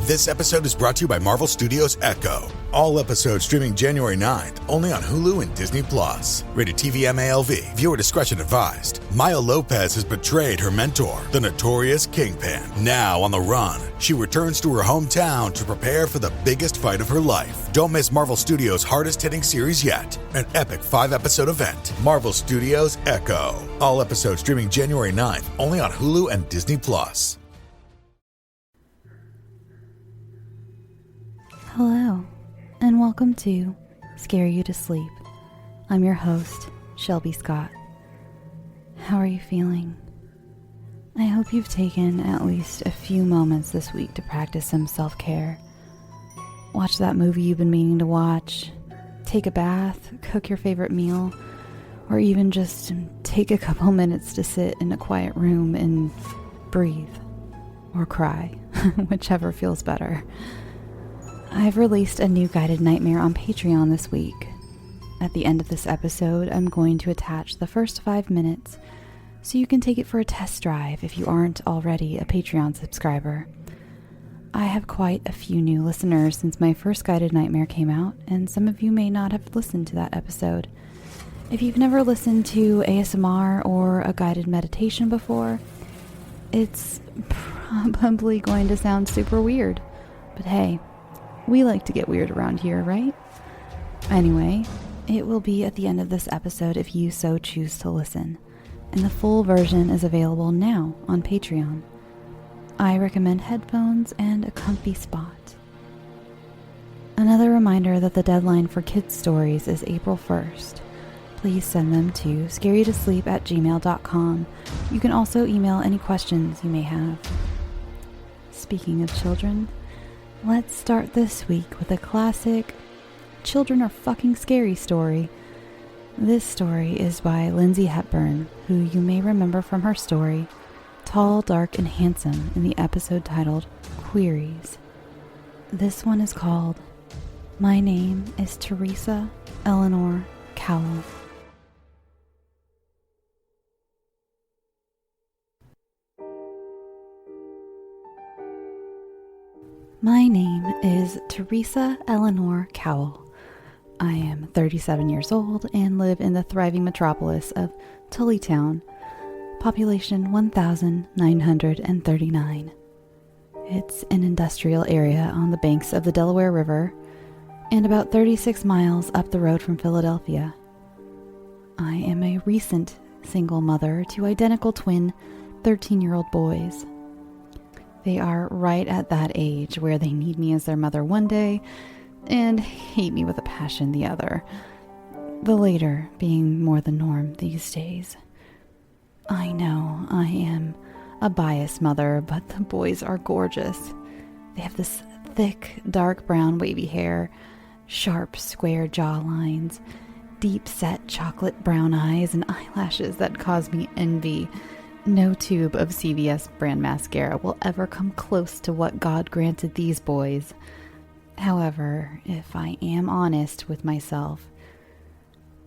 This episode is brought to you by Marvel Studios Echo. All episodes streaming January 9th, only on Hulu and Disney+. Rated TV MALV. Viewer discretion advised. Maya Lopez has betrayed her mentor, the notorious Kingpin. Now on the run, she returns to her hometown to prepare for the biggest fight of her life. Don't miss Marvel Studios' hardest-hitting series yet. An epic 5-episode event. Marvel Studios Echo. All episodes streaming January 9th, only on Hulu and Disney+. Hello, and welcome to Scare You to Sleep. I'm your host, Shelby Scott. How are you feeling? I hope you've taken at least a few moments this week to practice some self-care. Watch that movie you've been meaning to watch, take a bath, cook your favorite meal, or even just take a couple minutes to sit in a quiet room and breathe, or cry, whichever feels better. I've released a new guided nightmare on Patreon this week. At the end of this episode, I'm going to attach the first 5 minutes so you can take it for a test drive if you aren't already a Patreon subscriber. I have quite a few new listeners since my first guided nightmare came out, and some of you may not have listened to that episode. If you've never listened to ASMR or a guided meditation before, it's probably going to sound super weird. But hey, we like to get weird around here, right? Anyway, it will be at the end of this episode if you so choose to listen, and the full version is available now on Patreon. I recommend headphones and a comfy spot. Another reminder that the deadline for kids' stories is April 1st. Please send them to scarytosleep@gmail.com. You can also email any questions you may have. Speaking of children, let's start this week with a classic children are fucking scary story. This story is by Lindsay Hepburn, who you may remember from her story, Tall, Dark, and Handsome, in the episode titled Queries. This one is called My Name is Teresa Elenore Cowell. My name is Teresa Elenore Cowell. I am 37 years old and live in the thriving metropolis of Tullytown, population 1,939. It's an industrial area on the banks of the Delaware River and about 36 miles up the road from Philadelphia. I am a recent single mother to identical twin 13-year-old boys. They are right at that age where they need me as their mother one day and hate me with a passion the other. The later being more the norm these days. I know I am a biased mother, but the boys are gorgeous. They have this thick, dark brown wavy hair, sharp, square jawlines, deep-set chocolate brown eyes, and eyelashes that cause me envy. No tube of CVS brand mascara will ever come close to what God granted these boys. However, if I am honest with myself,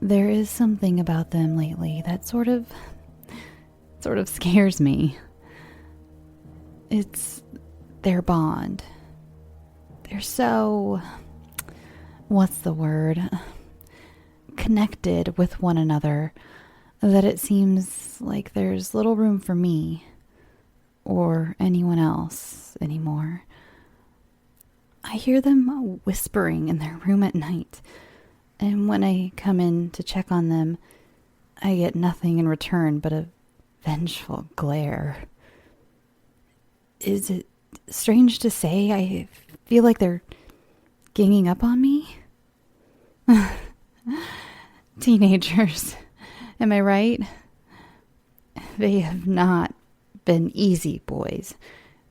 there is something about them lately that sort of scares me. It's their bond. They're so, what's the word? Connected with one another, that it seems like there's little room for me or anyone else anymore. I hear them whispering in their room at night, and when I come in to check on them, I get nothing in return but a vengeful glare. Is it strange to say I feel like they're ganging up on me? Teenagers. Am I right? They have not been easy boys.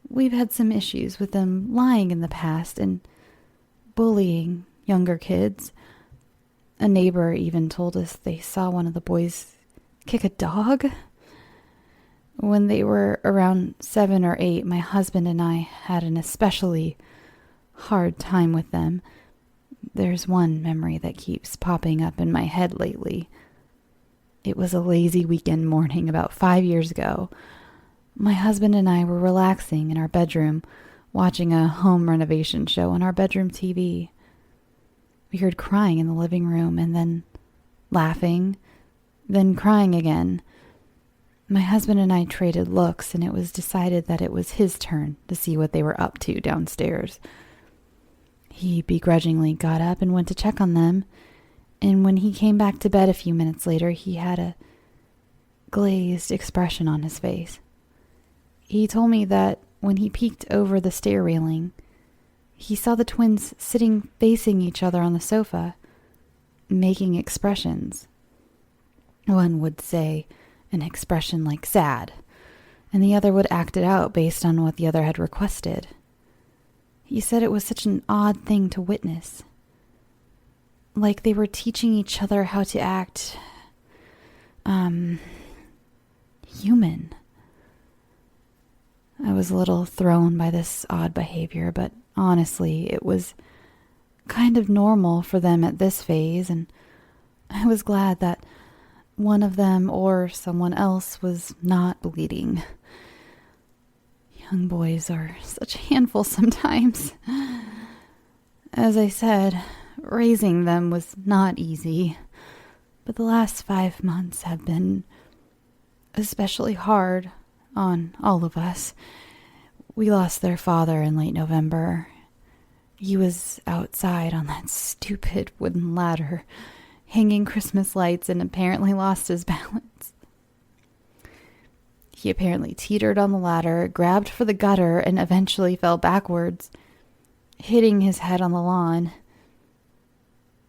We've had some issues with them lying in the past and bullying younger kids. A neighbor even told us they saw one of the boys kick a dog. When they were around 7 or 8, my husband and I had an especially hard time with them. There's one memory that keeps popping up in my head lately. It was a lazy weekend morning about 5 years ago. My husband and I were relaxing in our bedroom watching a home renovation show on our bedroom TV. We heard crying in the living room and then laughing, then crying again. My husband and I traded looks, and it was decided that it was his turn to see what they were up to downstairs. He begrudgingly got up and went to check on them, and when he came back to bed a few minutes later, he had a glazed expression on his face. He told me that when he peeked over the stair railing, he saw the twins sitting facing each other on the sofa, making expressions. One would say an expression like sad, and the other would act it out based on what the other had requested. He said it was such an odd thing to witness. Like they were teaching each other how to act, human. I was a little thrown by this odd behavior, but honestly, it was kind of normal for them at this phase, and I was glad that one of them or someone else was not bleeding. Young boys are such a handful sometimes. As I said, raising them was not easy, but the last 5 months have been especially hard on all of us. We lost their father in late November. He was outside on that stupid wooden ladder, hanging Christmas lights, and apparently lost his balance. He apparently teetered on the ladder, grabbed for the gutter, and eventually fell backwards, hitting his head on the lawn.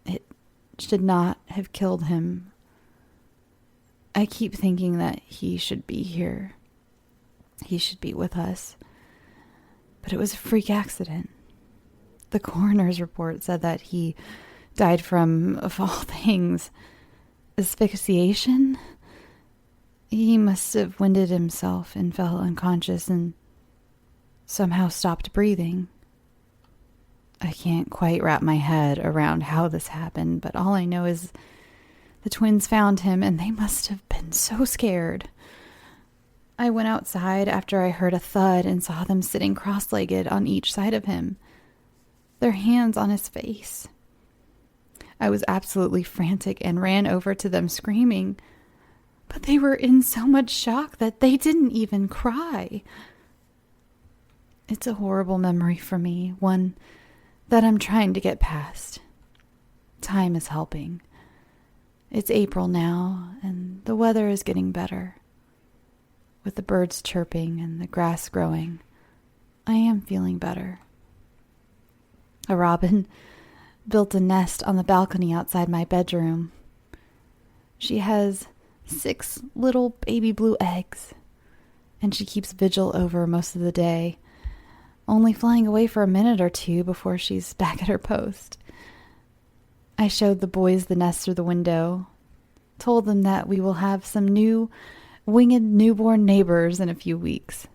It should not have killed him. I keep thinking that he should be here. He should be with us. But it was a freak accident. The coroner's report said that he died from, of all things, asphyxiation. He must have winded himself and fell unconscious and somehow stopped breathing. I can't quite wrap my head around how this happened, but all I know is the twins found him and they must have been so scared. I went outside after I heard a thud and saw them sitting cross-legged on each side of him, their hands on his face. I was absolutely frantic and ran over to them screaming, but they were in so much shock that they didn't even cry. It's a horrible memory for me, one that I'm trying to get past. Time is helping. It's April now, and the weather is getting better. With the birds chirping and the grass growing, I am feeling better. A robin built a nest on the balcony outside my bedroom. She has 6 little baby blue eggs, and she keeps vigil over most of the day, only flying away for a minute or two before she's back at her post. I showed the boys the nest through the window, told them that we will have some new winged newborn neighbors in a few weeks.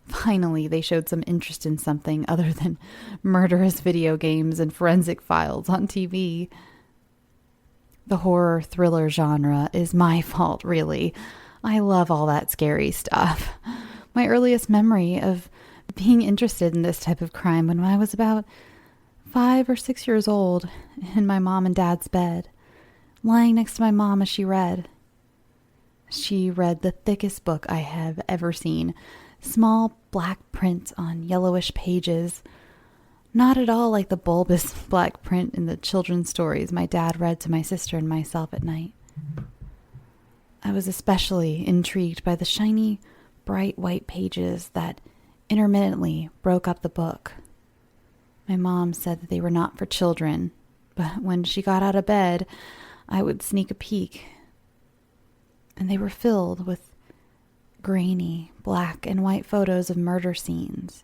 Finally, they showed some interest in something other than murderous video games and forensic files on TV. The horror thriller genre is my fault, really. I love all that scary stuff. My earliest memory of being interested in this type of crime when I was about 5 or 6 years old in my mom and dad's bed, lying next to my mom as she read. She read the thickest book I have ever seen, small black print on yellowish pages, not at all like the bulbous black print in the children's stories my dad read to my sister and myself at night. I was especially intrigued by the shiny, bright white pages that intermittently broke up the book. My mom said that they were not for children, but when she got out of bed, I would sneak a peek, and they were filled with grainy black and white photos of murder scenes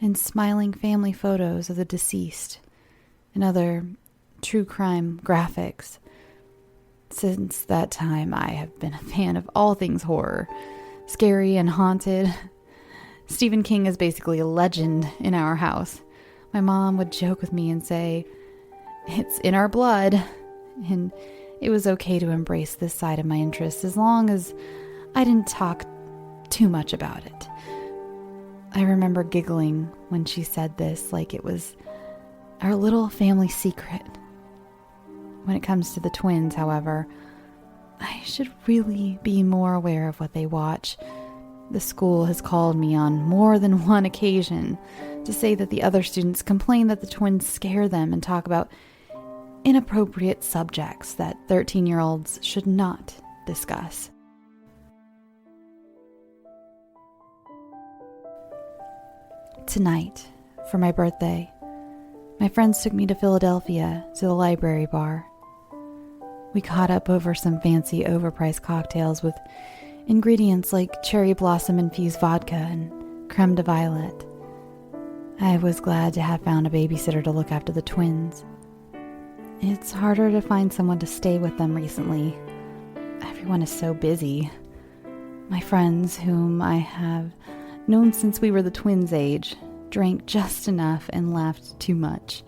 and smiling family photos of the deceased and other true crime graphics. Since that time, I have been a fan of all things horror, scary and haunted. Stephen King is basically a legend in our house. My mom would joke with me and say, "It's in our blood," and it was okay to embrace this side of my interest as long as I didn't talk too much about it. I remember giggling when she said this, like it was our little family secret. When it comes to the twins, however, I should really be more aware of what they watch. The school has called me on more than one occasion to say that the other students complain that the twins scare them and talk about inappropriate subjects that 13-year-olds should not discuss. Tonight, for my birthday, my friends took me to Philadelphia to the library bar. We caught up over some fancy overpriced cocktails with ingredients like cherry blossom infused vodka and creme de violet. I was glad to have found a babysitter to look after the twins. It's harder to find someone to stay with them recently. Everyone is so busy. My friends, whom I have known since we were the twins' age, drank just enough and laughed too much.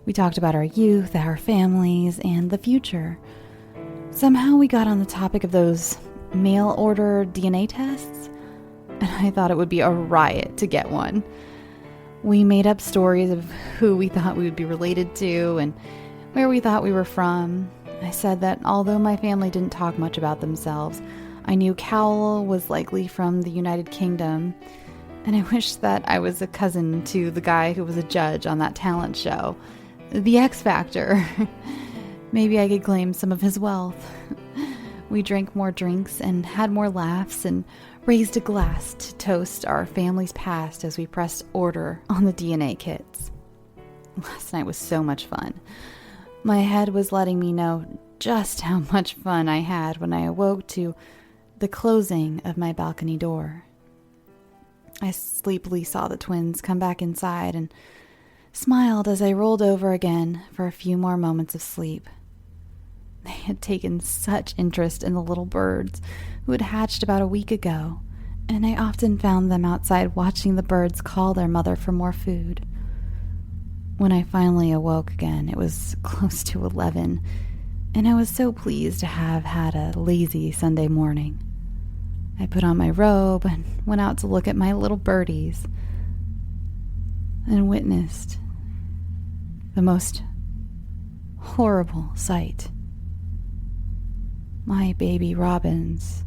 We talked about our youth, our families, and the future. Somehow we got on the topic of those mail-order DNA tests, and I thought it would be a riot to get one. We made up stories of who we thought we would be related to and where we thought we were from. I said that although my family didn't talk much about themselves, I knew Cowell was likely from the United Kingdom, and I wished that I was a cousin to the guy who was a judge on that talent show, The X Factor. Maybe I could claim some of his wealth. We drank more drinks and had more laughs and raised a glass to toast our family's past as we pressed order on the DNA kits. Last night was so much fun. My head was letting me know just how much fun I had when I awoke to the closing of my balcony door. I sleepily saw the twins come back inside and smiled as I rolled over again for a few more moments of sleep. They had taken such interest in the little birds who had hatched about a week ago, and I often found them outside watching the birds call their mother for more food. When I finally awoke again, it was close to 11, and I was so pleased to have had a lazy Sunday morning. I put on my robe and went out to look at my little birdies and witnessed the most horrible sight. My baby robins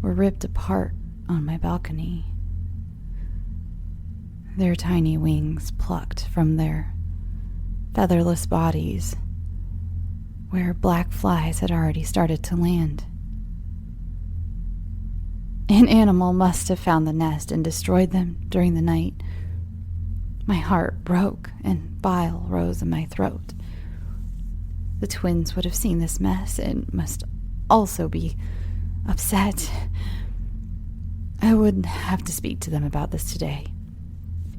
were ripped apart on my balcony, their tiny wings plucked from their featherless bodies, where black flies had already started to land. An animal must have found the nest and destroyed them during the night. My heart broke and bile rose in my throat. The twins would have seen this mess and must also be upset. I would have to speak to them about this today.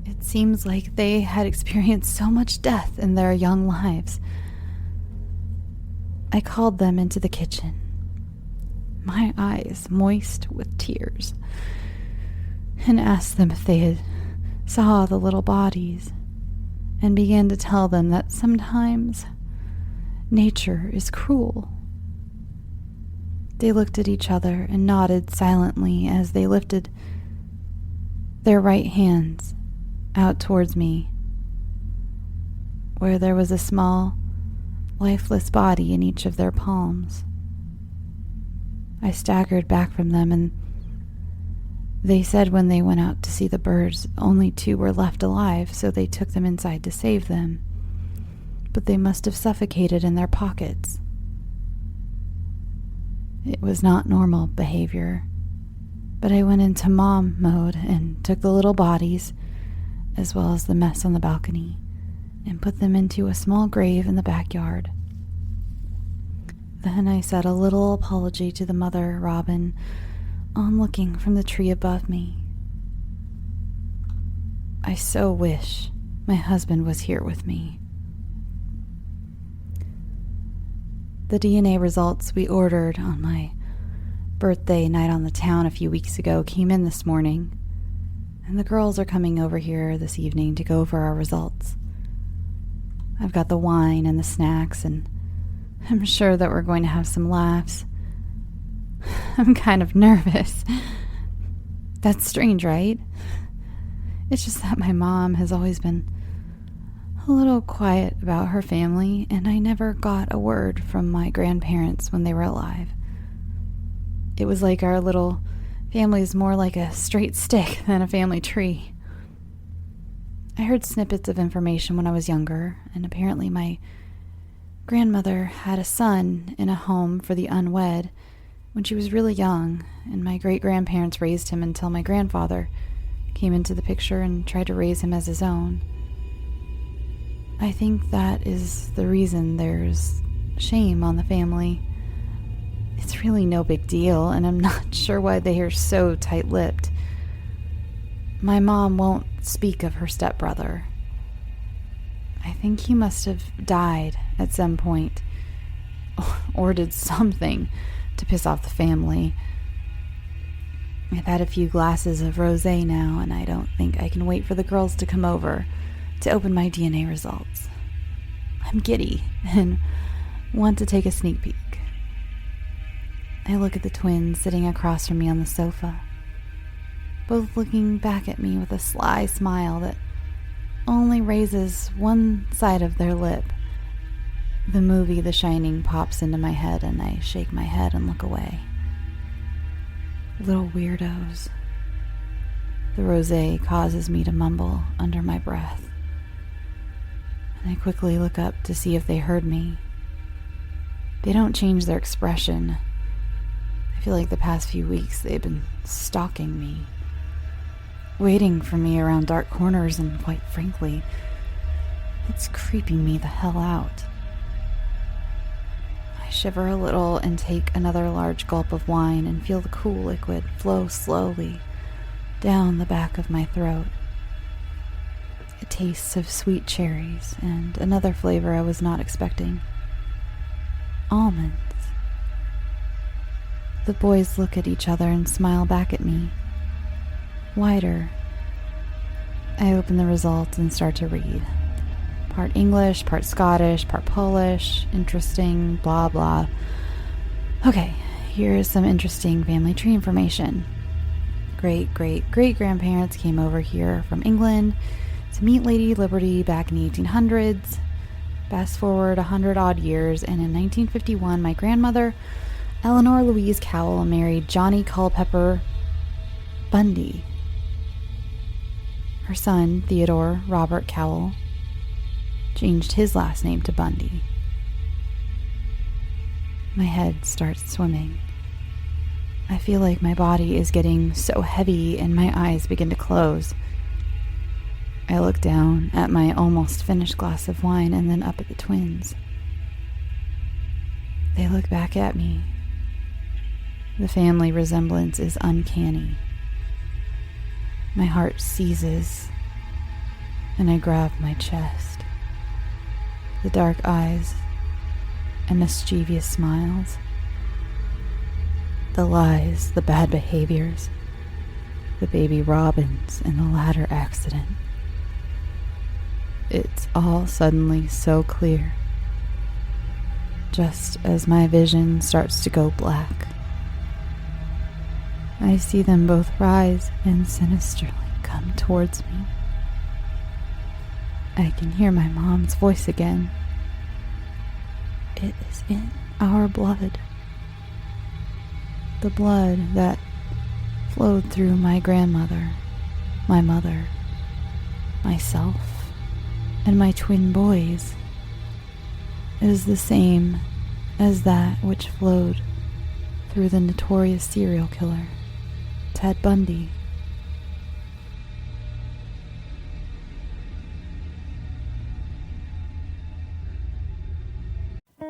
It seems like they had experienced so much death in their young lives. I called them into the kitchen, my eyes moist with tears, and asked them if they had saw the little bodies, and began to tell them that sometimes nature is cruel. They looked at each other and nodded silently as they lifted their right hands out towards me, where there was a small, lifeless body in each of their palms. I staggered back from them, and they said when they went out to see the birds, only 2 were left alive, so they took them inside to save them. But they must have suffocated in their pockets. It was not normal behavior, but I went into mom mode and took the little bodies, as well as the mess on the balcony, and put them into a small grave in the backyard. Then I said a little apology to the mother robin on looking from the tree above me. I so wish my husband was here with me. The DNA results we ordered on my birthday night on the town a few weeks ago came in this morning, and the girls are coming over here this evening to go over our results. I've got the wine and the snacks, and I'm sure that we're going to have some laughs. I'm kind of nervous. That's strange, right? It's just that my mom has always been a little quiet about her family, and I never got a word from my grandparents when they were alive. It was like our little family is more like a straight stick than a family tree. I heard snippets of information when I was younger, and apparently my grandmother had a son in a home for the unwed when she was really young, and my great-grandparents raised him until my grandfather came into the picture and tried to raise him as his own. I think that is the reason there's shame on the family. It's really no big deal, and I'm not sure why they are so tight-lipped. My mom won't speak of her stepbrother. I think he must have died at some point, or did something to piss off the family. I've had a few glasses of rosé now, and I don't think I can wait for the girls to come over to open my DNA results. I'm giddy and want to take a sneak peek. I look at the twins sitting across from me on the sofa, both looking back at me with a sly smile that only raises one side of their lip. The movie The Shining pops into my head, and I shake my head and look away. Little weirdos. The rosé causes me to mumble under my breath. I quickly look up to see if they heard me. They don't change their expression. I feel like the past few weeks they've been stalking me, waiting for me around dark corners, and quite frankly, it's creeping me the hell out. I shiver a little and take another large gulp of wine and feel the cool liquid flow slowly down the back of my throat. It tastes of sweet cherries and another flavor I was not expecting. Almonds. The boys look at each other and smile back at me. Wider. I open the results and start to read. Part English, part Scottish, part Polish. Interesting, blah blah. Okay, here's some interesting family tree information. Great-great-great-grandparents came over here from England to meet Lady Liberty back in the 1800s. Fast forward 100-odd years, and in 1951, my grandmother, Elenore Louise Cowell, married Johnny Culpeper Bundy. Her son, Theodore Robert Cowell, changed his last name to Bundy. My head starts swimming. I feel like my body is getting so heavy and my eyes begin to close. I look down at my almost finished glass of wine and then up at the twins. They look back at me. The family resemblance is uncanny. My heart seizes, and I grab my chest. The dark eyes and mischievous smiles. The lies, the bad behaviors, the baby robins, and the ladder accident. It's all suddenly so clear. Just as my vision starts to go black, I see them both rise and sinisterly come towards me. I can hear my mom's voice again. It is in our blood. The blood that flowed through my grandmother, my mother, myself, and my twin boys is the same as that which flowed through the notorious serial killer, Ted Bundy.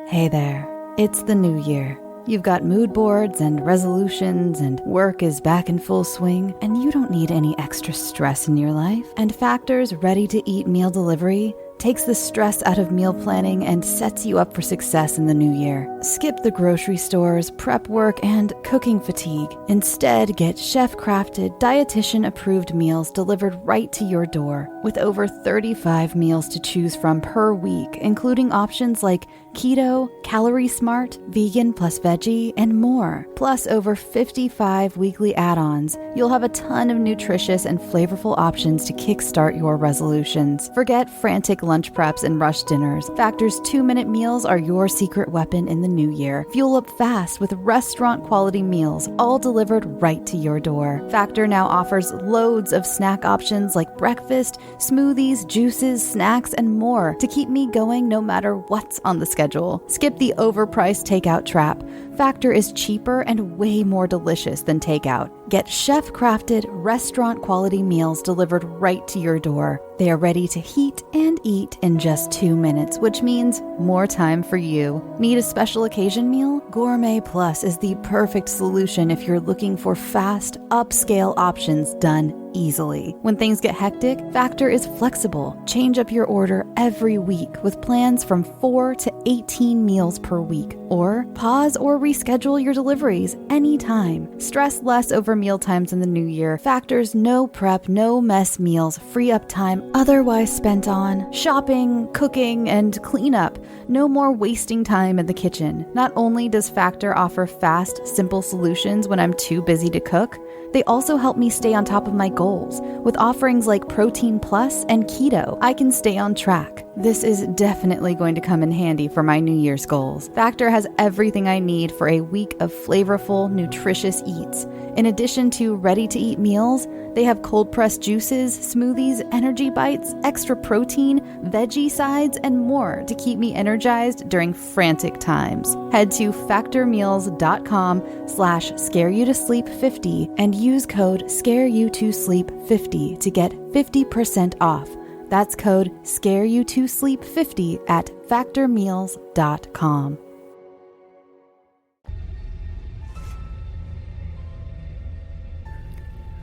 Hey there, it's the new year. You've got mood boards and resolutions, and work is back in full swing, and you don't need any extra stress in your life. And Factor's ready-to-eat meal delivery takes the stress out of meal planning and sets you up for success in the new year. Skip the grocery stores, prep work, and cooking fatigue. Instead, get chef-crafted, dietitian-approved meals delivered right to your door, with over 35 meals to choose from per week, including options like keto, calorie smart, vegan plus veggie, and more. Plus over 55 weekly add-ons. You'll have a ton of nutritious and flavorful options to kickstart your resolutions. Forget frantic lunch preps and rush dinners. Factor's 2-minute meals are your secret weapon in the new year. Fuel up fast with restaurant-quality meals, all delivered right to your door. Factor now offers loads of snack options like breakfast, smoothies, juices, snacks, and more to keep me going no matter what's on the schedule. Skip the overpriced takeout trap. Factor is cheaper and way more delicious than takeout. Get chef-crafted, restaurant-quality meals delivered right to your door. They are ready to heat and eat in just 2 minutes, which means more time for you. Need a special occasion meal? Gourmet Plus is the perfect solution if you're looking for fast, upscale options done easily. When things get hectic, Factor is flexible. Change up your order every week with plans from 4 to 18 meals per week. Or pause or reschedule your deliveries anytime. Stress less over meal times in the new year. Factor's no prep, no mess meals free up time otherwise spent on shopping, cooking, and cleanup. No more wasting time in the kitchen. Not only does Factor offer fast, simple solutions when I'm too busy to cook, they also help me stay on top of my goals. With offerings like Protein Plus and Keto, I can stay on track. This is definitely going to come in handy for my New Year's goals. Factor has everything I need for a week of flavorful, nutritious eats. In addition to ready-to-eat meals, they have cold-pressed juices, smoothies, energy bites, extra protein, veggie sides, and more to keep me energized during frantic times. Head to factormeals.com/scareyoutosleep50 and use code ScareYouToSleep50 to get 50% off. That's code ScareYouToSleep50 at factormeals.com.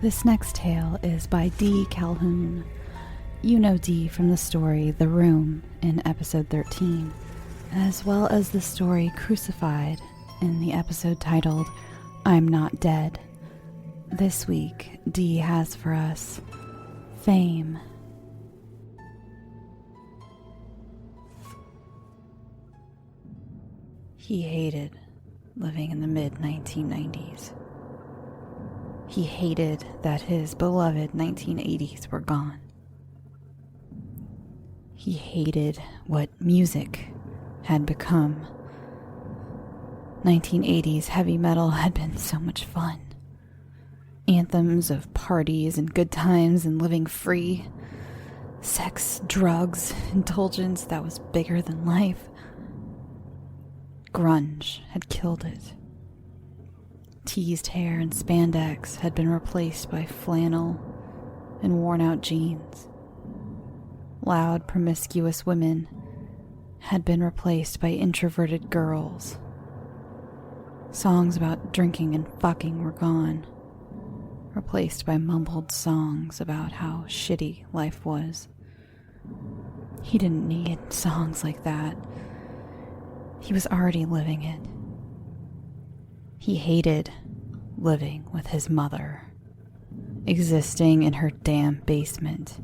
This next tale is by Dee Calhoun. You know Dee from the story The Room in episode 13, as well as the story Crucified in the episode titled I'm Not Dead. This week, Dee has for us Fame. He hated living in the mid-1990s. He hated that his beloved 1980s were gone. He hated what music had become. 1980s heavy metal had been so much fun. Anthems of parties and good times and living free. Sex, drugs, indulgence that was bigger than life. Grunge had killed it. Teased hair and spandex had been replaced by flannel and worn-out jeans. Loud, promiscuous women had been replaced by introverted girls. Songs about drinking and fucking were gone, replaced by mumbled songs about how shitty life was. He didn't need songs like that. He was already living it. He hated living with his mother, existing in her damn basement,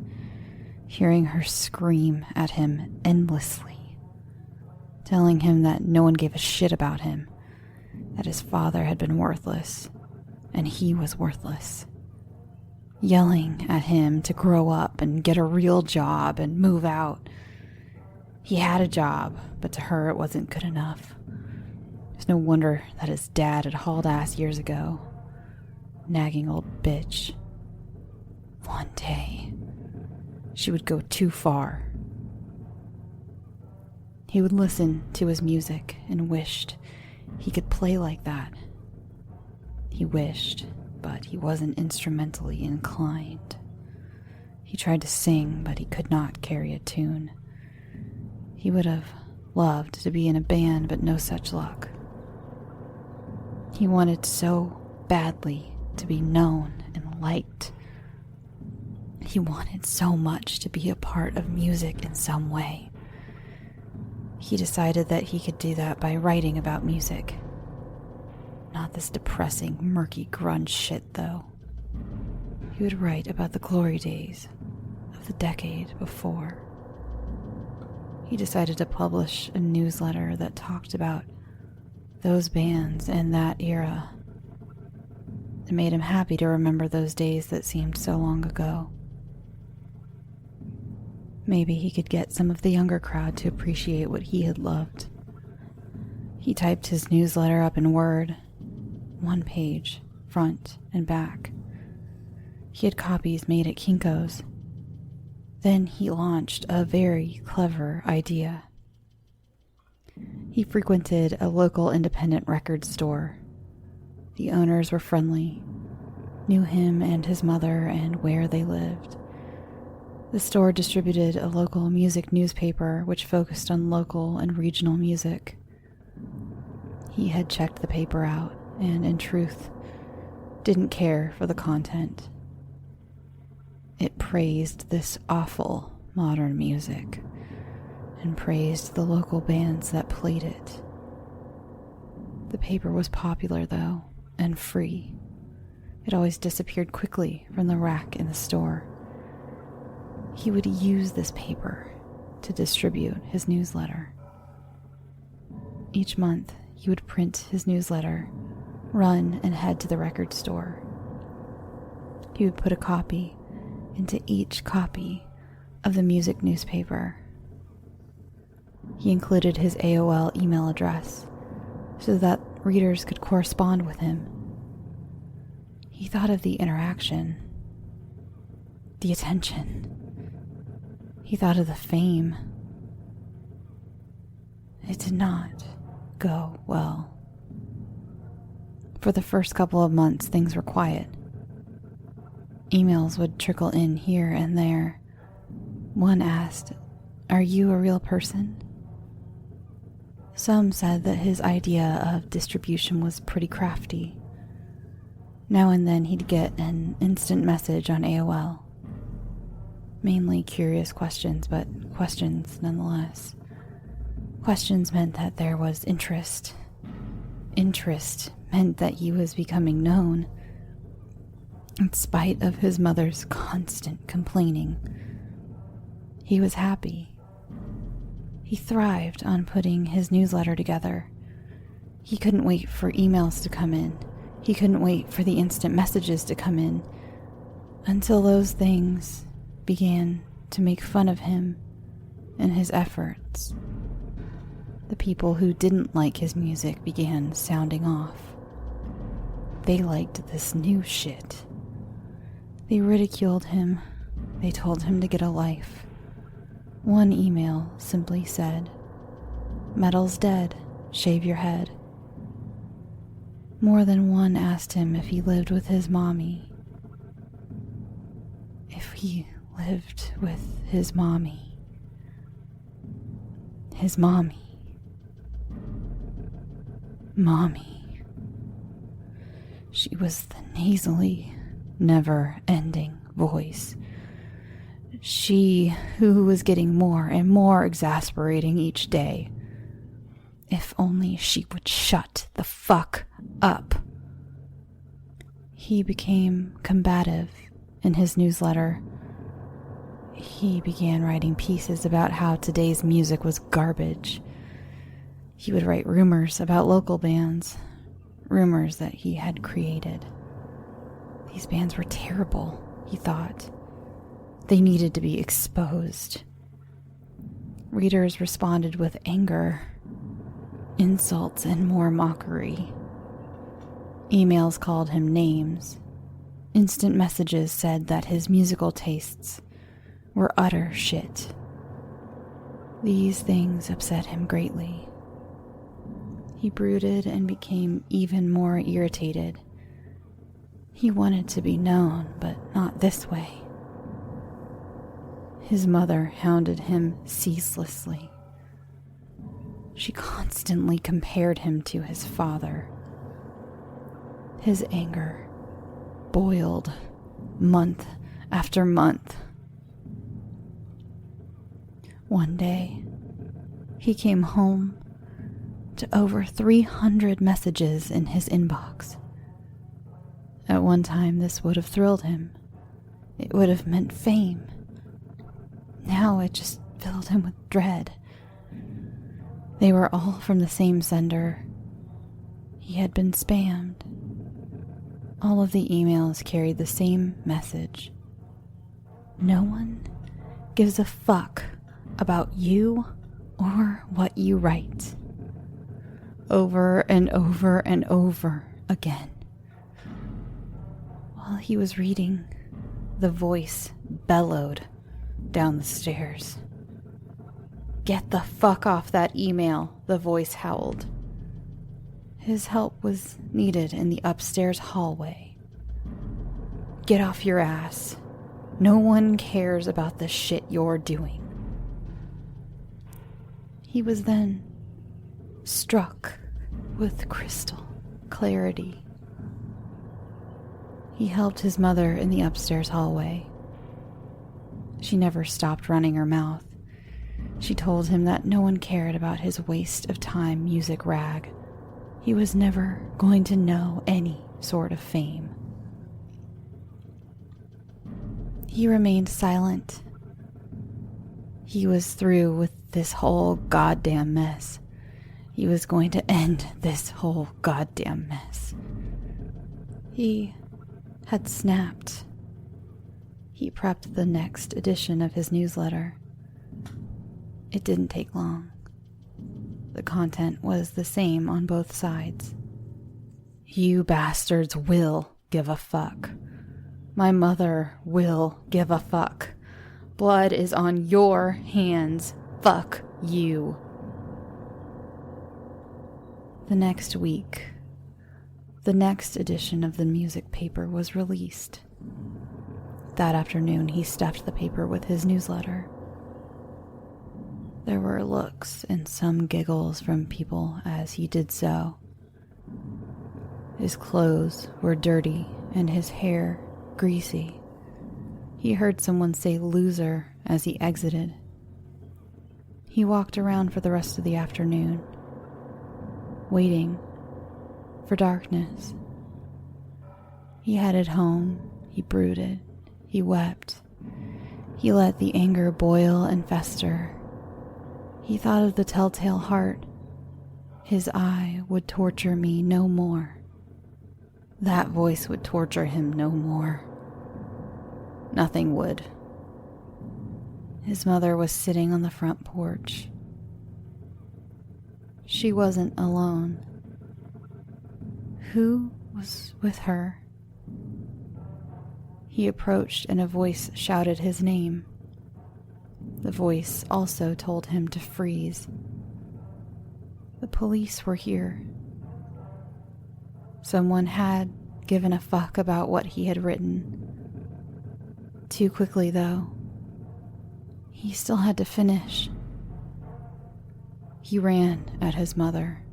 hearing her scream at him endlessly, telling him that no one gave a shit about him, that his father had been worthless, and he was worthless, yelling at him to grow up and get a real job and move out. He had a job, but to her it wasn't good enough. It's no wonder that his dad had hauled ass years ago. Nagging old bitch. One day, she would go too far. He would listen to his music and wished he could play like that. He wished, but he wasn't instrumentally inclined. He tried to sing, but he could not carry a tune. He would have loved to be in a band, but no such luck. He wanted so badly to be known and liked. He wanted so much to be a part of music in some way. He decided that he could do that by writing about music. Not this depressing, murky grunge shit, though. He would write about the glory days of the decade before. he decided to publish a newsletter that talked about those bands and that era. It made him happy to remember those days that seemed so long ago. Maybe he could get some of the younger crowd to appreciate what he had loved. He typed his newsletter up in Word, 1 page, front and back. He had copies made at Kinko's. Then he launched a very clever idea. He frequented a local independent record store. The owners were friendly, knew him and his mother and where they lived. The store distributed a local music newspaper which focused on local and regional music. He had checked the paper out and, in truth, didn't care for the content. It praised this awful modern music and praised the local bands that played it. The paper was popular, though, and free. It always disappeared quickly from the rack in the store. He would use this paper to distribute his newsletter. Each month, he would print his newsletter, run and head to the record store. He would put a copy into each copy of the music newspaper. He included his AOL email address so that readers could correspond with him. He thought of the interaction, the attention. He thought of the fame. It did not go well. For the first couple of months, things were quiet. Emails would trickle in here and there. One asked, "Are you a real person?" Some said that his idea of distribution was pretty crafty. Now and then he'd get an instant message on AOL. Mainly curious questions, but questions nonetheless. Questions meant that there was interest. Interest meant that he was becoming known. In spite of his mother's constant complaining, he was happy. He thrived on putting his newsletter together. He couldn't wait for emails to come in. He couldn't wait for the instant messages to come in, until those things began to make fun of him and his efforts. The people who didn't like his music began sounding off. They liked this new shit. They ridiculed him. They told him to get a life. One email simply said, "Metal's dead, shave your head." More than one asked him if he lived with his mommy. If he lived with his mommy. His mommy. Mommy. She was the nasally, never-ending voice. She who was getting more and more exasperating each day. If only she would shut the fuck up. He became combative in his newsletter. He began writing pieces about how today's music was garbage. He would write rumors about local bands, rumors that he had created. These bands were terrible, he thought. They needed to be exposed. Readers responded with anger, insults, and more mockery. Emails called him names. Instant messages said that his musical tastes were utter shit. These things upset him greatly. He brooded and became even more irritated. He wanted to be known, but not this way. His mother hounded him ceaselessly. She constantly compared him to his father. His anger boiled month after month. One day, he came home to over 300 messages in his inbox. At one time, this would have thrilled him. It would have meant fame. Now it just filled him with dread. They were all from the same sender. He had been spammed. All of the emails carried the same message. No one gives a fuck about you or what you write. Over and over and over again. While he was reading, the voice bellowed down the stairs. "Get the fuck off that email," the voice howled. His help was needed in the upstairs hallway. "Get off your ass. No one cares about the shit you're doing." He was then struck with crystal clarity. He helped his mother in the upstairs hallway. She never stopped running her mouth. She told him that no one cared about his waste of time music rag. He was never going to know any sort of fame. He remained silent. He was through with this whole goddamn mess. He was going to end this whole goddamn mess. He had snapped. He prepped the next edition of his newsletter. It didn't take long. The content was the same on both sides. "You bastards will give a fuck. My mother will give a fuck. Blood is on your hands. Fuck you." The next week, the next edition of the music paper was released. That afternoon, he stuffed the paper with his newsletter. There were looks and some giggles from people as he did so. His clothes were dirty and his hair greasy. He heard someone say "loser" as he exited. He walked around for the rest of the afternoon, waiting for darkness. He headed home. He brooded. He wept. He let the anger boil and fester. He thought of the telltale heart. His eye would torture me no more. That voice would torture him no more. Nothing would. His mother was sitting on the front porch. She wasn't alone. Who was with her? He approached and a voice shouted his name. The voice also told him to freeze. The police were here. Someone had given a fuck about what he had written. Too quickly, though. He still had to finish. He ran at his mother.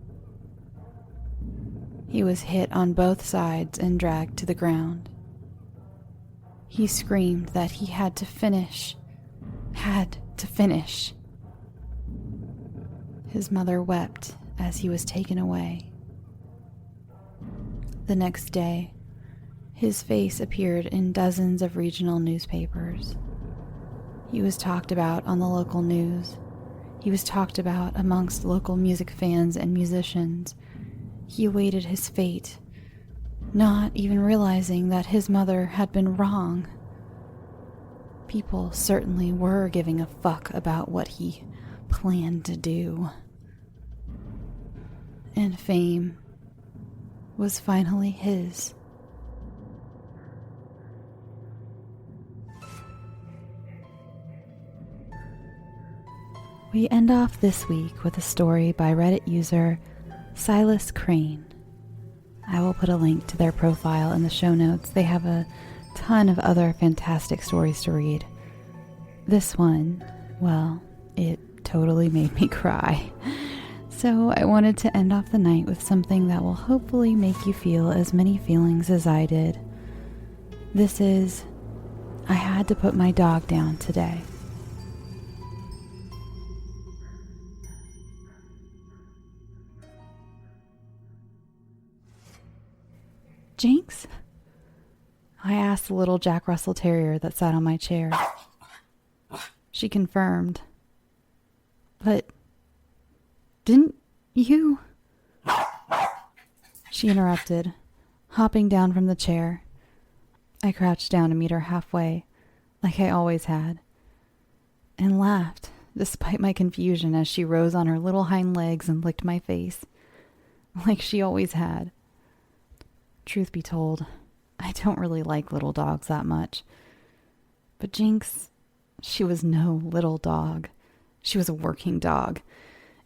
He was hit on both sides and dragged to the ground. He screamed that he had to finish. Had to finish. His mother wept as he was taken away. The next day, his face appeared in dozens of regional newspapers. He was talked about on the local news. He was talked about amongst local music fans and musicians. He awaited his fate, not even realizing that his mother had been wrong. People certainly were giving a fuck about what he planned to do. And fame was finally his. We end off this week with a story by Reddit user SilasCrane. I will put a link to their profile in the show notes. They have a ton of other fantastic stories to read. This one, well, it totally made me cry. So I wanted to end off the night with something that will hopefully make you feel as many feelings as I did. This is, I had to put my dog down today. Jinx? I asked the little Jack Russell Terrier that sat on my chair. She confirmed. But didn't You... She interrupted, hopping down from the chair. I crouched down to meet her halfway, like I always had, and laughed, despite my confusion, as she rose on her little hind legs and licked my face, like she always had. Truth be told, I don't really like little dogs that much. But Jinx, she was no little dog. She was a working dog,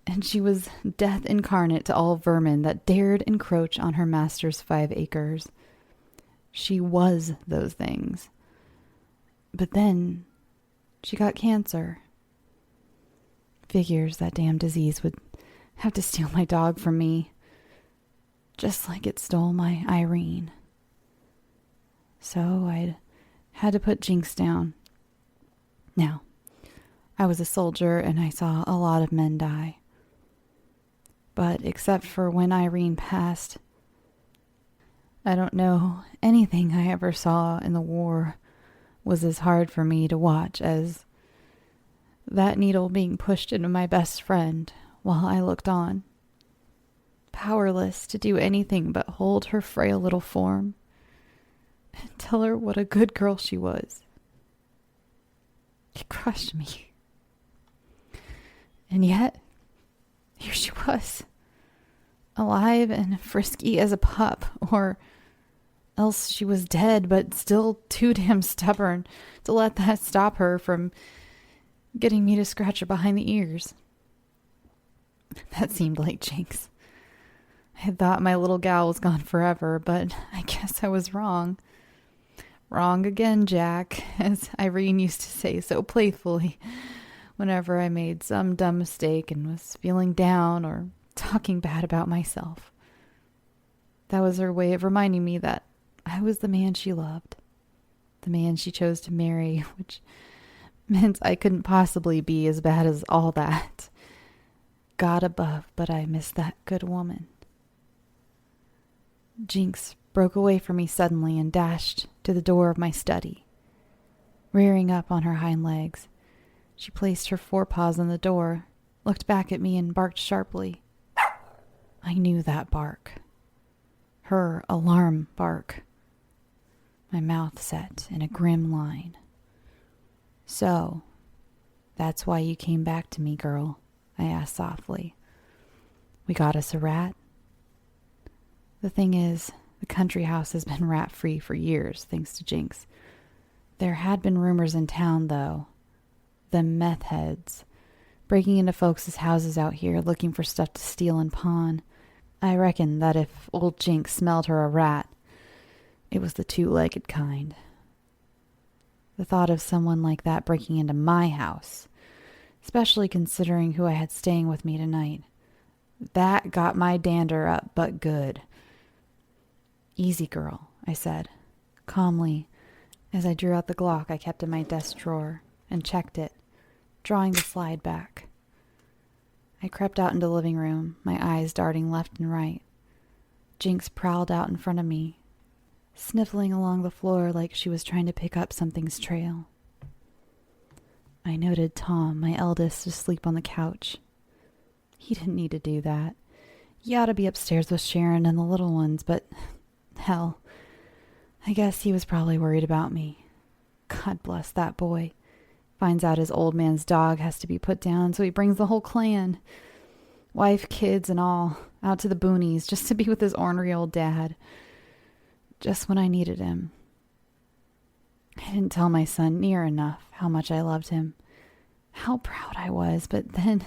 and she was death incarnate to all vermin that dared encroach on her master's 5 acres. She was those things. But then she got cancer. Figures that damn disease would have to steal my dog from me, just like it stole my Irene. So I'd had to put Jinx down. Now, I was a soldier and I saw a lot of men die. But except for when Irene passed, I don't know anything I ever saw in the war was as hard for me to watch as that needle being pushed into my best friend while I looked on, powerless to do anything but hold her frail little form and tell her what a good girl she was. It crushed me. And yet, here she was, alive and frisky as a pup, or else she was dead, but still too damn stubborn to let that stop her from getting me to scratch her behind the ears. That seemed like Jinx. I had thought my little gal was gone forever, but I guess I was wrong. Wrong again, Jack, as Irene used to say so playfully whenever I made some dumb mistake and was feeling down or talking bad about myself. That was her way of reminding me that I was the man she loved, the man she chose to marry, which meant I couldn't possibly be as bad as all that. God above, but I missed that good woman. Jinx broke away from me suddenly and dashed to the door of my study. Rearing up on her hind legs, she placed her forepaws on the door, looked back at me, and barked sharply. I knew that bark. Her alarm bark. My mouth set in a grim line. So, that's why you came back to me, girl, I asked softly. We got us a rat? The thing is, the country house has been rat-free for years, thanks to Jinx. There had been rumors in town, though. The meth heads, breaking into folks' houses out here looking for stuff to steal and pawn. I reckon that if old Jinx smelled her a rat, it was the 2-legged kind. The thought of someone like that breaking into my house, especially considering who I had staying with me tonight, that got my dander up but good. Easy, girl, I said, calmly, as I drew out the Glock I kept in my desk drawer and checked it, drawing the slide back. I crept out into the living room, my eyes darting left and right. Jinx prowled out in front of me, sniffling along the floor like she was trying to pick up something's trail. I noted Tom, my eldest, asleep on the couch. He didn't need to do that. He ought to be upstairs with Sharon and the little ones, but hell, I guess he was probably worried about me. God bless that boy. Finds out his old man's dog has to be put down, so he brings the whole clan, wife, kids, and all, out to the boonies just to be with his ornery old dad. Just when I needed him. I didn't tell my son near enough how much I loved him, how proud I was, but then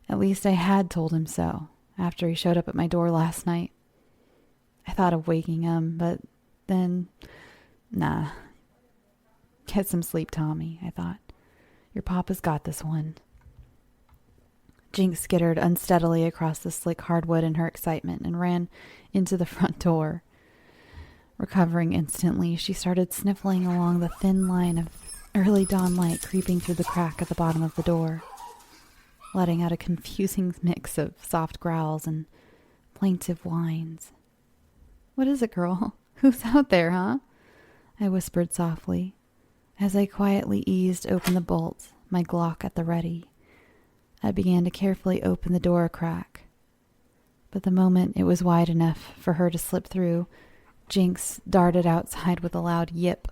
at least I had told him so after he showed up at my door last night. I thought of waking him, but then, nah. Get some sleep, Tommy, I thought. Your papa's got this one. Jinx skittered unsteadily across the slick hardwood in her excitement and ran into the front door. Recovering instantly, she started sniffling along the thin line of early dawn light creeping through the crack at the bottom of the door, letting out a confusing mix of soft growls and plaintive whines. What is it, girl? Who's out there, huh? I whispered softly, as I quietly eased open the bolts, my Glock at the ready. I began to carefully open the door a crack. But the moment it was wide enough for her to slip through, Jinx darted outside with a loud yip.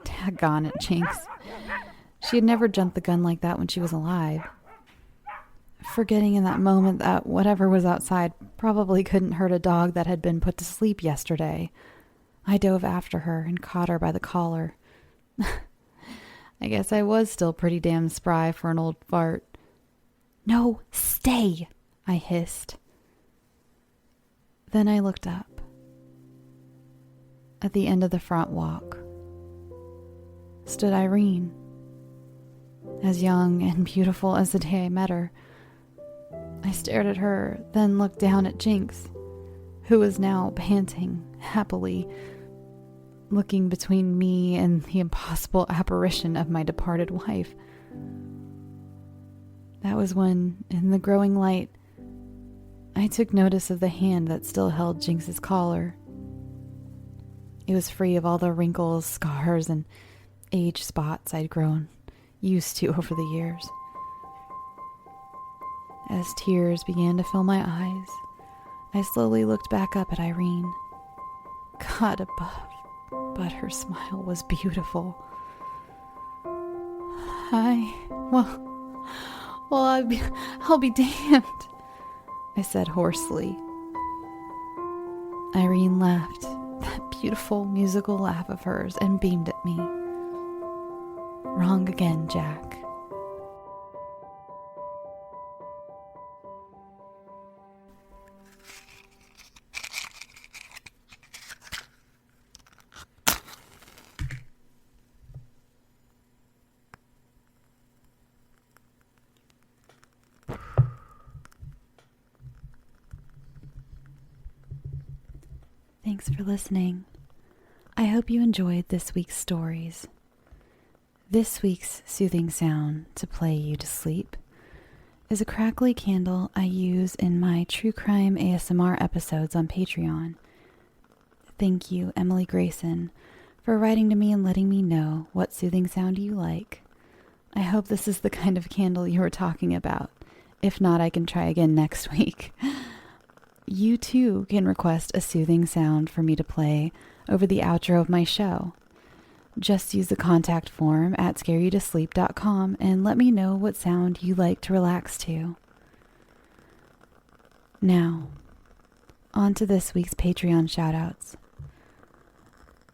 Daggone it, Jinx. She had never jumped the gun like that when she was alive. Forgetting in that moment that whatever was outside probably couldn't hurt a dog that had been put to sleep yesterday, I dove after her and caught her by the collar. I guess I was still pretty damn spry for an old fart. "No, stay," I hissed. Then I looked up. At the end of the front walk stood Irene, as young and beautiful as the day I met her. I stared at her, then looked down at Jinx, who was now panting happily, looking between me and the impossible apparition of my departed wife. That was when, in the growing light, I took notice of the hand that still held Jinx's collar. It was free of all the wrinkles, scars, and age spots I'd grown used to over the years. As tears began to fill my eyes, I slowly looked back up at Irene. God above, but her smile was beautiful. I'll be damned, I said hoarsely. Irene laughed, that beautiful musical laugh of hers, and beamed at me. Wrong again, Jack. Thanks for listening. I hope you enjoyed this week's stories. This week's soothing sound to play you to sleep is a crackly candle I use in my true crime ASMR episodes on Patreon. Thank you, Emily Grayson, for writing to me and letting me know what soothing sound you like. I hope this is the kind of candle you were talking about. If not, I can try again next week. You too can request a soothing sound for me to play over the outro of my show. Just use the contact form at scareyoutosleep.com and let me know what sound you like to relax to. Now, on to this week's Patreon shoutouts.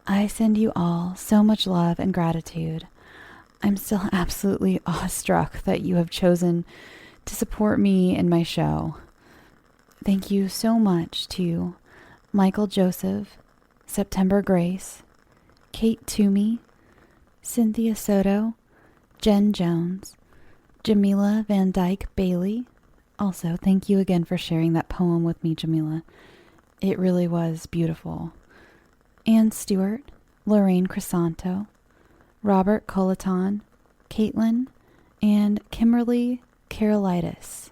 I send you all so much love and gratitude. I'm still absolutely awestruck that you have chosen to support me and my show. Thank you so much to Michael Joseph, September Grace, Kate Toomey, Cynthia Soto, Jen Jones, Jamila Van Dyke Bailey. Also, thank you again for sharing that poem with me, Jamila. It really was beautiful. Ann Stewart, Lorraine Crisanto, Robert Colaton, Caitlin, and Kimberly Carolitis.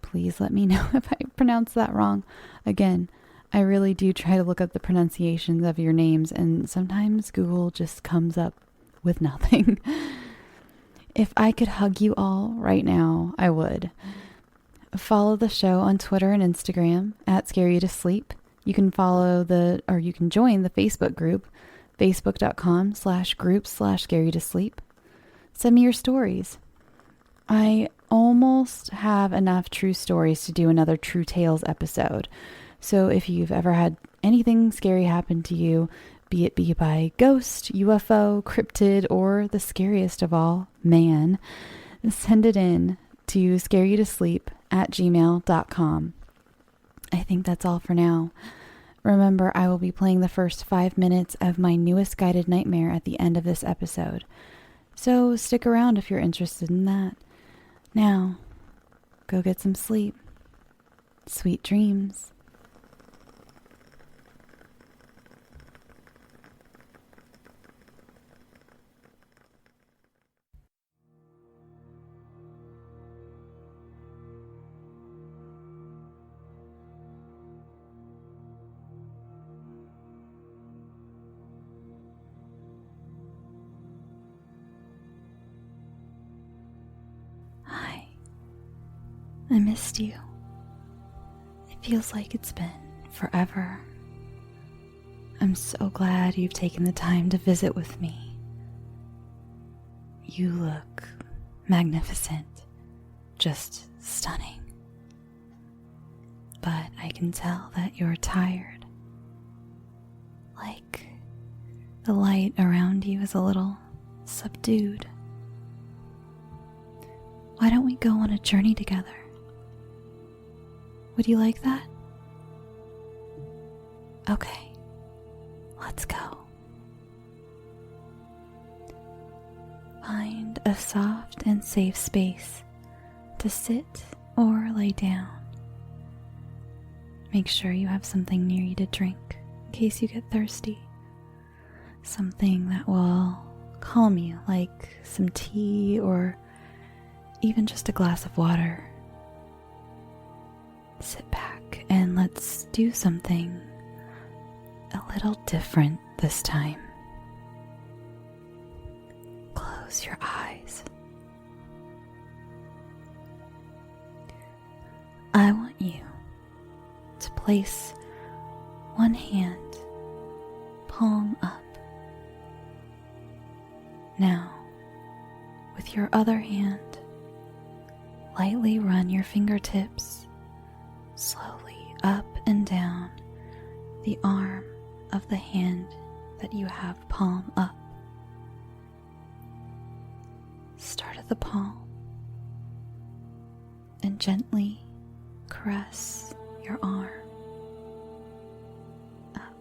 Please let me know if I pronounced that wrong. Again, I really do try to look up the pronunciations of your names, and sometimes Google just comes up with nothing. If I could hug you all right now, I would. Follow the show on Twitter and Instagram at Scare You to Sleep. You can you can join the Facebook group, facebook.com/groups/Scare You to Sleep. Send me your stories. I almost have enough true stories to do another True Tales episode. So if you've ever had anything scary happen to you, be it by ghost, UFO, cryptid, or the scariest of all, man, send it in to scareyoutosleep@gmail.com. I think that's all for now. Remember, I will be playing the first 5 minutes of my newest guided nightmare at the end of this episode. So stick around if you're interested in that. Now, go get some sleep. Sweet dreams. Hi, I missed you. It feels like it's been forever. I'm so glad you've taken the time to visit with me. You look magnificent, just stunning. But I can tell that you're tired. Like the light around you is a little subdued. Why don't we go on a journey together? Would you like that? Okay, let's go. Find a soft and safe space to sit or lay down. Make sure you have something near you to drink in case you get thirsty. Something that will calm you, like some tea or even just a glass of water. Sit back and let's do something a little different this time. Close your eyes. I want you to place one hand palm up. Now, with your other hand, lightly run your fingertips slowly up and down the arm of the hand that you have palm up. Start at the palm and gently caress your arm up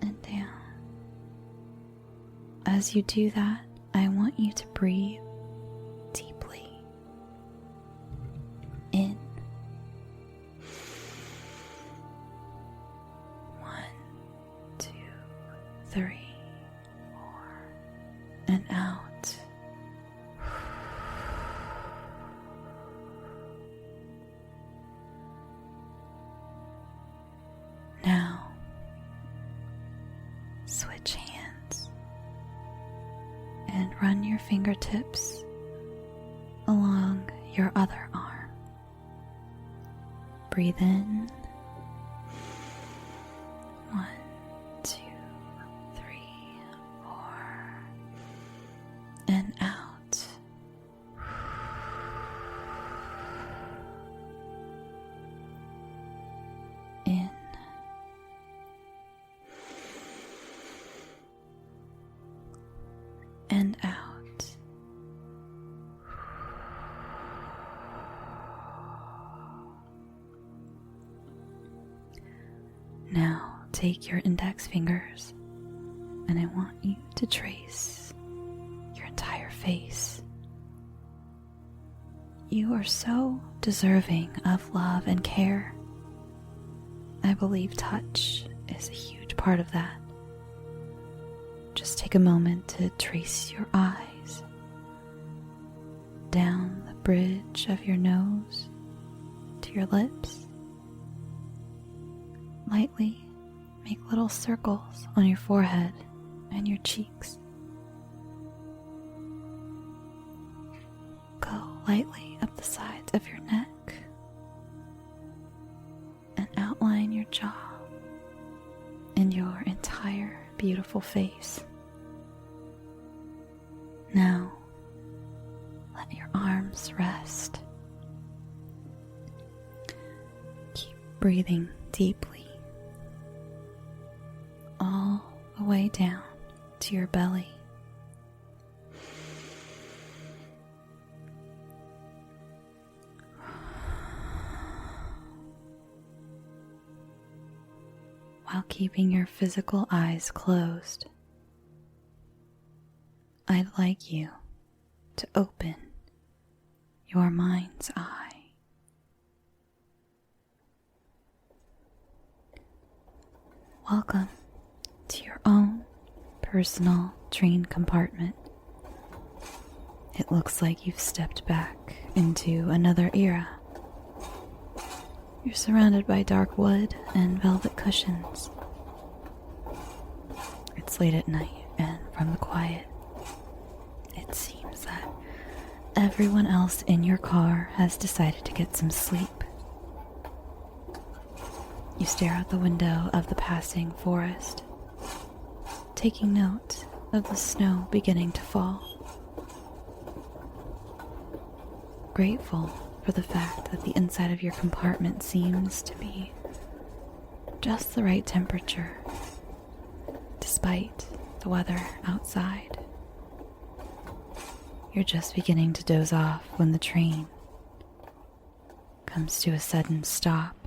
and down. As you do that, I want you to breathe deeply in. 1, 2, 3, 4, and out. Now, switch hands and run your fingertips along your other arm. Breathe in. 1, 2, 3, 4, and out. In. And out. Now take your index fingers and I want you to trace your entire face. You are so deserving of love and care. I believe touch is a huge part of that. Just take a moment to trace your eyes down the bridge of your nose to your lips. Lightly make little circles on your forehead and your cheeks. Go lightly up the sides of your neck and outline your jaw and your entire beautiful face. Now, let your arms rest. Keep breathing deeply all the way down to your belly. While keeping your physical eyes closed, I'd like you to open your mind's eye. Welcome to your own personal train compartment. It looks like you've stepped back into another era. You're surrounded by dark wood and velvet cushions. It's late at night, and from the quiet, it seems that everyone else in your car has decided to get some sleep. You stare out the window of the passing forest, taking note of the snow beginning to fall. Grateful for the fact that the inside of your compartment seems to be just the right temperature, despite the weather outside. You're just beginning to doze off when the train comes to a sudden stop.